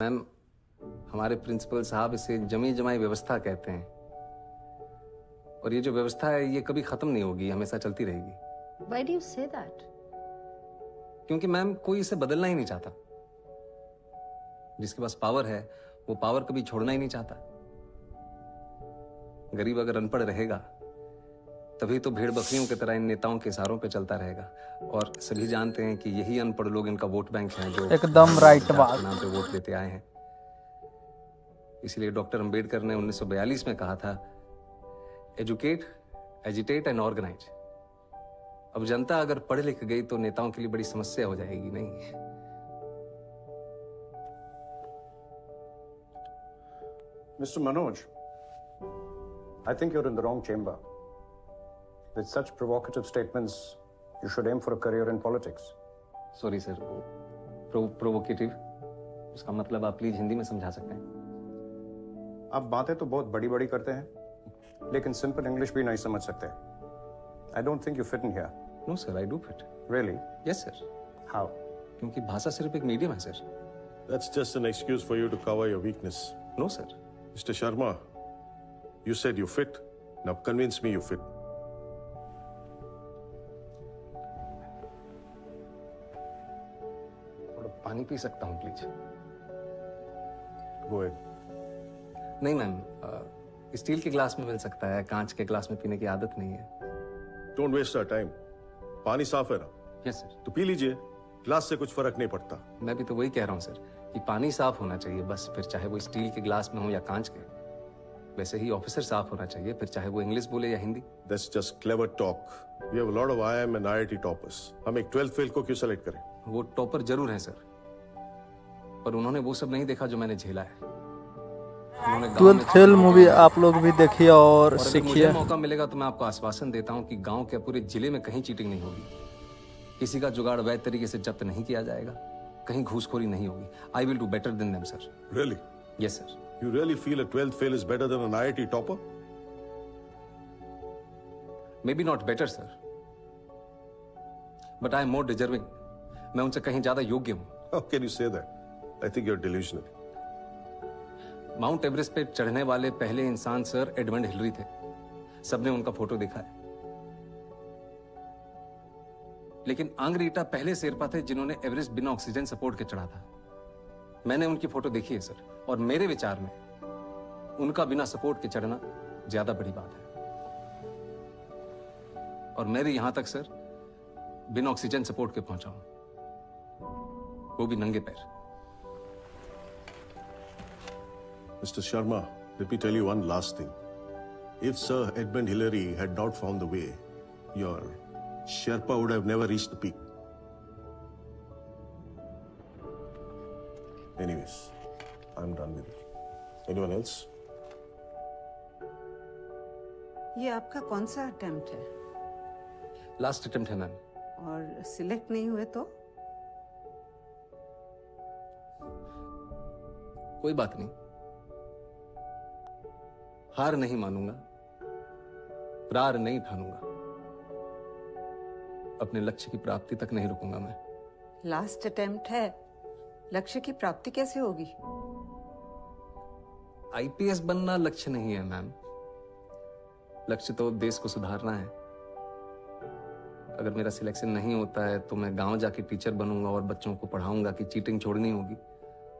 Ma'am, हमारे principal साहब इसे जमी जमाई व्यवस्था कहते हैं और ये जो व्यवस्था है ये कभी खत्म नहीं होगी, हमेशा चलती रहेगी। Why do you say that? क्योंकि मैम कोई इसे बदलना ही नहीं चाहता। जिसके पास पावर है वो पावर कभी छोड़ना ही नहीं चाहता। गरीब अगर अनपढ़ रहेगा तभी तो भेड़ बकरियों की तरह इन नेताओं के इशारों पे चलता रहेगा। और सभी जानते हैं कि यही अनपढ़ लोग इनका वोट बैंक हैं जो एकदम राइट बात। नाम पे वोट देते आए हैं। इसलिए डॉक्टर अंबेडकर ने 1942 में कहा था, एजुकेट, एजिटेट एंड ऑर्गेनाइज। अब जनता अगर पढ़ लिख गई तो नेताओं के लिए बड़ी समस्या हो जाएगी। नहीं, Mr. Manoj, I think you're in the wrong chamber. With such provocative statements, you should aim for a career in politics. Sorry sir, provocative उसका मतलब आप प्लीज हिंदी में समझा सकते हैं? आप बातें तो बहुत बड़ी बड़ी करते हैं, लेकिन सिंपल इंग्लिश भी नहीं समझ सकते। I don't think you fit in here. No sir, I do fit. Really? Yes sir. How? क्योंकि भाषा सिर्फ एक मीडियम है sir. That's just an excuse for you to cover your weakness. No sir. Mr. Sharma, you said you fit. Now convince me you fit. थोड़ा पानी P सकता हूँ please? Go ahead. नहीं मैम, स्टील के glass में मिल सकता है, कांच के ग्लास में पीने की आदत नहीं है। Don't waste our time. पानी साफ है ना? Yes sir. तो पी लीजिए। ग्लास से कुछ फर्क नहीं पड़ता। मैं भी तो वही कह रहा हूँ सर कि पानी साफ होना चाहिए बस, फिर चाहे वो स्टील के ग्लास में हो या कांच के। वैसे ही ऑफिसर साफ होना चाहिए, फिर चाहे वो इंग्लिश बोले या Hindi. That's just clever talk. We have a lot of IIM and IIT toppers. हम एक 12th फेल को क्यों सेलेक्ट करें? वो टॉपर जरूर हैं सर, पर उन्होंने वो सब नहीं देखा जो मैंने झेला है। उन्होंने गांव में 12th फेल मूवी आप लोग भी देखिए और अगर सीखिए। मुझे मौका मिलेगा तो मैं आपको आश्वासन देता हूं कि गांव के पूरे जिले में कहीं चीटिंग नहीं होगी, किसी का जुगाड़ वैध तरीके से जब्त नहीं किया जाएगा, कहीं घूसखोरी नहीं होगी। I will do better than them sir. Really? Yes sir. You really feel a 12th fail is better than an IIT topper? May be not better sir, but I am more deserving. मैं उनसे कहीं ज्यादा योग्य हूं। How can you say that? I think you're delusional. Mount Everest पे चढ़ने वाले पहले इंसान सर एडमंड हिलरी थे। सबने उनका फोटो देखा है। लेकिन आंग्रीटा पहले शेरपा थे जिन्होंने एवरेस्ट बिना ऑक्सीजन सपोर्ट के चढ़ा था। मैंने उनकी फोटो देखी है सर, और मेरे विचार में उनका बिना सपोर्ट के चढ़ना ज्यादा बड़ी बात है। और मैं भी यहां तक सर बिना ऑक्सीजन सपोर्ट के पहुंचा हूं, वो भी नंगे पैर। Mr. Sharma, let me tell you one last thing. If Sir Edmund Hillary had not found the way, your Sherpa would have never reached the peak. Anyways, I'm done with it. Anyone else? ये आपका कौन सा attempt है? Last attempt है ma'am. और select नहीं हुए तो? कोई बात नहीं, हार नहीं मानूंगा, प्रार नहीं ठानूंगा, अपने लक्ष्य की प्राप्ति तक नहीं रुकूंगा मैं। लास्ट अटेम्प्ट है, लक्ष्य की प्राप्ति कैसे होगी? आईपीएस बनना लक्ष्य नहीं है मैम, लक्ष्य तो देश को सुधारना है। अगर मेरा सिलेक्शन नहीं होता है तो मैं गांव जाके टीचर बनूंगा और बच्चों को पढ़ाऊंगा कि चीटिंग छोड़नी होगी।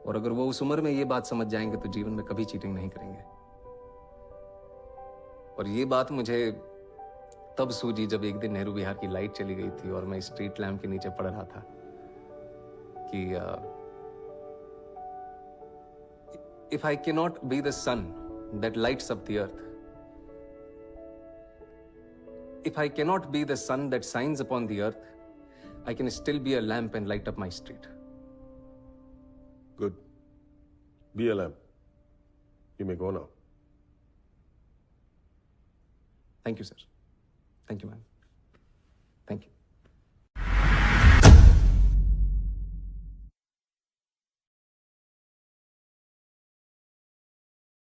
और अगर वो उस उम्र में ये बात समझ जाएंगे तो जीवन में कभी चीटिंग नहीं करेंगे। और ये बात मुझे तब सूझी जब एक दिन नेहरू विहार की लाइट चली गई थी और मैं स्ट्रीट लैम्प के नीचे पड़ रहा था कि if I can not be the sun that lights up the earth, if I cannot be the sun that shines upon the earth, I can still be a lamp and light up my street. Good. Be a lamp. You may go now. Thank you, sir. Thank you, ma'am. Thank you.